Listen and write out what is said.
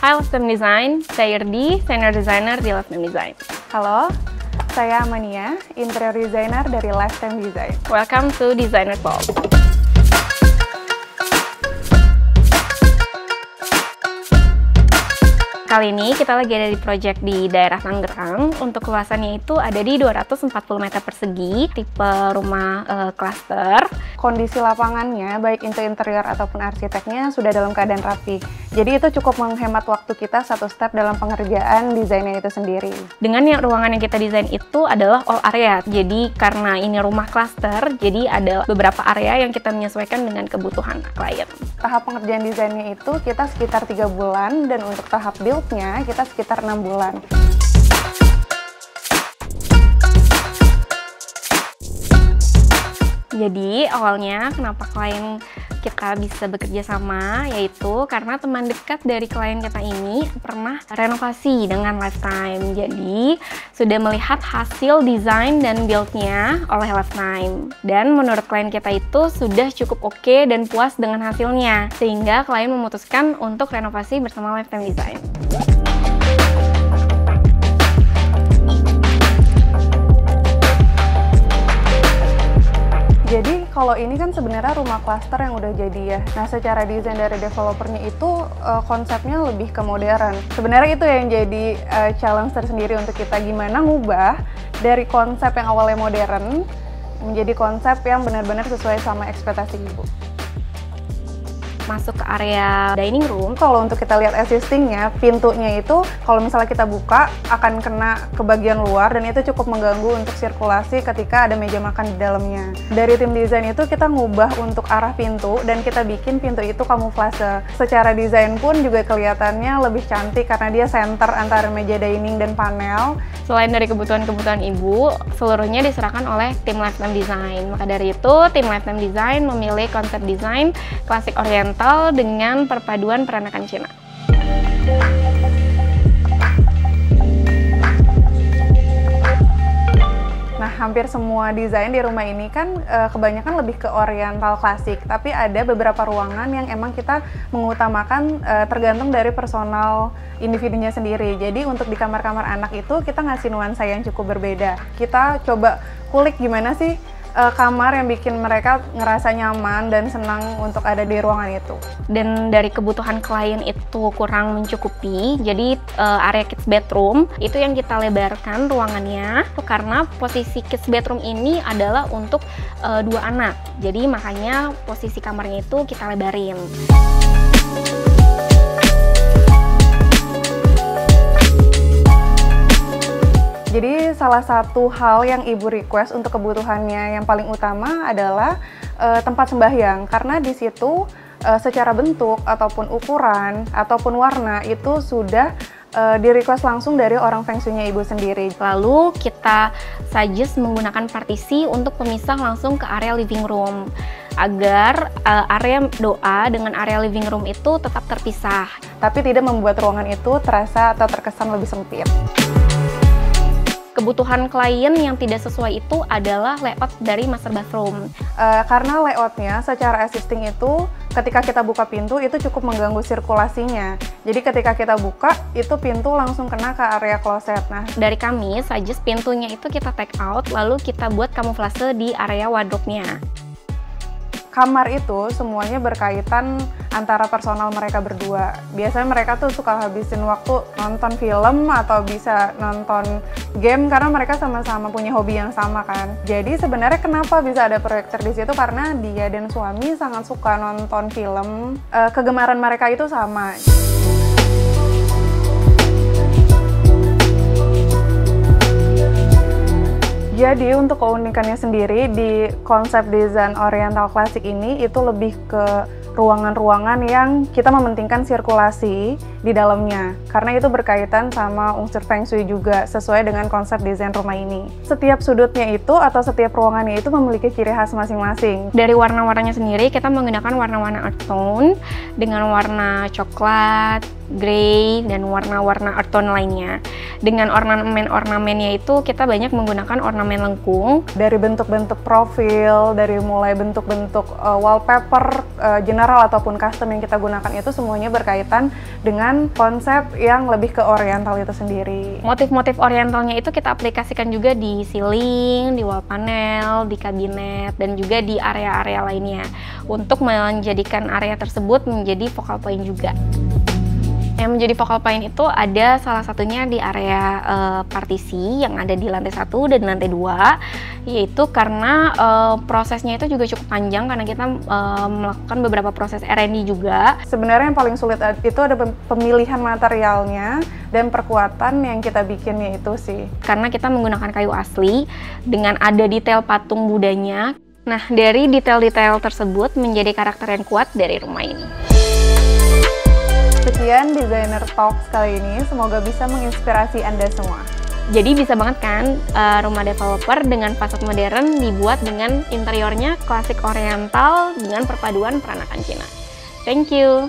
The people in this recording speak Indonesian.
Hi Lifetime Design, saya Irdi, Senior Designer di Lifetime Design. Halo, saya Amania, Interior Designer dari Lifetime Design. Welcome to Designer Talk. Kali ini kita lagi ada di project di daerah Tangerang. Untuk luasannya itu ada di 240 meter persegi, tipe rumah klaster. Kondisi lapangannya, baik itu interior ataupun arsiteknya, sudah dalam keadaan rapi. Jadi itu cukup menghemat waktu kita satu step dalam pengerjaan desainnya itu sendiri. Dengan ruangan yang kita desain itu adalah all area. Jadi karena ini rumah klaster, jadi ada beberapa area yang kita menyesuaikan dengan kebutuhan klien. Tahap pengerjaan desainnya itu kita sekitar 3 bulan, dan untuk tahap build-nya kita sekitar 6 bulan. Jadi awalnya kenapa klien kita bisa bekerja sama, yaitu karena teman dekat dari klien kita ini pernah renovasi dengan Lifetime. Jadi sudah melihat hasil desain dan build-nya oleh Lifetime. Dan menurut klien kita itu sudah cukup oke dan puas dengan hasilnya. Sehingga klien memutuskan untuk renovasi bersama Lifetime Design. Jadi kalau ini kan sebenarnya rumah klaster yang udah jadi ya. Nah, secara desain dari developernya itu konsepnya lebih ke modern. Sebenarnya itu yang jadi challenge tersendiri untuk kita, gimana ngubah dari konsep yang awalnya modern menjadi konsep yang benar-benar sesuai sama ekspektasi ibu. Masuk ke area dining room. Kalau untuk kita lihat existingnya, pintunya itu kalau misalnya kita buka akan kena ke bagian luar, dan itu cukup mengganggu untuk sirkulasi ketika ada meja makan di dalamnya. Dari tim desain itu kita ngubah untuk arah pintu, dan kita bikin pintu itu kamuflase. Secara desain pun juga kelihatannya lebih cantik karena dia center antara meja dining dan panel. Selain dari kebutuhan-kebutuhan ibu, seluruhnya diserahkan oleh tim Lifetime Design. Maka dari itu, tim Lifetime Design memilih konsep desain klasik oriental dengan perpaduan peranakan Cina. Nah, hampir semua desain di rumah ini kan kebanyakan lebih ke oriental klasik, tapi ada beberapa ruangan yang emang kita mengutamakan tergantung dari personal individunya sendiri. Jadi untuk di kamar-kamar anak itu kita ngasih nuansa yang cukup berbeda. Kita coba kulik gimana sih kamar yang bikin mereka ngerasa nyaman dan senang untuk ada di ruangan itu. Dan dari kebutuhan klien itu kurang mencukupi, jadi area kids bedroom itu yang kita lebarkan ruangannya, karena posisi kids bedroom ini adalah untuk 2 anak. Jadi makanya posisi kamarnya itu kita lebarin. Jadi salah satu hal yang ibu request untuk kebutuhannya yang paling utama adalah tempat sembahyang, karena di situ secara bentuk ataupun ukuran ataupun warna itu sudah di request langsung dari orang Feng Shui-nya ibu sendiri. Lalu kita suggest menggunakan partisi untuk pemisah langsung ke area living room, agar area doa dengan area living room itu tetap terpisah, tapi tidak membuat ruangan itu terasa atau terkesan lebih sempit. Kebutuhan klien yang tidak sesuai itu adalah layout dari master bathroom. Karena layoutnya secara existing itu ketika kita buka pintu itu cukup mengganggu sirkulasinya. Jadi ketika kita buka itu pintu langsung kena ke area kloset. Nah, dari kami suggest pintunya itu kita take out, lalu kita buat kamuflase di area wardrobe-nya. Kamar itu semuanya berkaitan antara personal mereka berdua. Biasanya mereka tuh suka habisin waktu nonton film atau bisa nonton game karena mereka sama-sama punya hobi yang sama kan. Jadi sebenarnya kenapa bisa ada proyektor di situ, karena dia dan suami sangat suka nonton film. Kegemaran mereka itu sama. Jadi untuk keunikannya sendiri di konsep desain oriental klasik ini itu lebih ke ruangan-ruangan yang kita mementingkan sirkulasi di dalamnya, karena itu berkaitan sama unsur Feng Shui juga sesuai dengan konsep desain rumah ini. Setiap sudutnya itu atau setiap ruangannya itu memiliki ciri khas masing-masing. Dari warna-warnanya sendiri kita menggunakan warna-warna earth tone dengan warna coklat, grey, dan warna-warna earth tone lainnya. Dengan ornamen-ornamennya itu kita banyak menggunakan ornamen lengkung. Dari bentuk-bentuk profil, dari mulai bentuk-bentuk wallpaper general ataupun custom yang kita gunakan itu semuanya berkaitan dengan konsep yang lebih ke oriental itu sendiri. Motif-motif orientalnya itu kita aplikasikan juga di ceiling, di wall panel, di kabinet, dan juga di area-area lainnya untuk menjadikan area tersebut menjadi focal point juga. Yang menjadi focal point itu ada salah satunya di area partisi yang ada di lantai 1 dan lantai 2, yaitu karena prosesnya itu juga cukup panjang karena kita melakukan beberapa proses R&D juga. Sebenarnya yang paling sulit itu ada pemilihan materialnya dan perkuatan yang kita bikinnya itu sih. Karena kita menggunakan kayu asli dengan ada detail patung Budanya. Nah, dari detail-detail tersebut menjadi karakter yang kuat dari rumah ini. Sekian Designer Talks kali ini, semoga bisa menginspirasi Anda semua. Jadi bisa banget kan rumah developer dengan fasad modern dibuat dengan interiornya klasik oriental dengan perpaduan peranakan Cina. Thank you!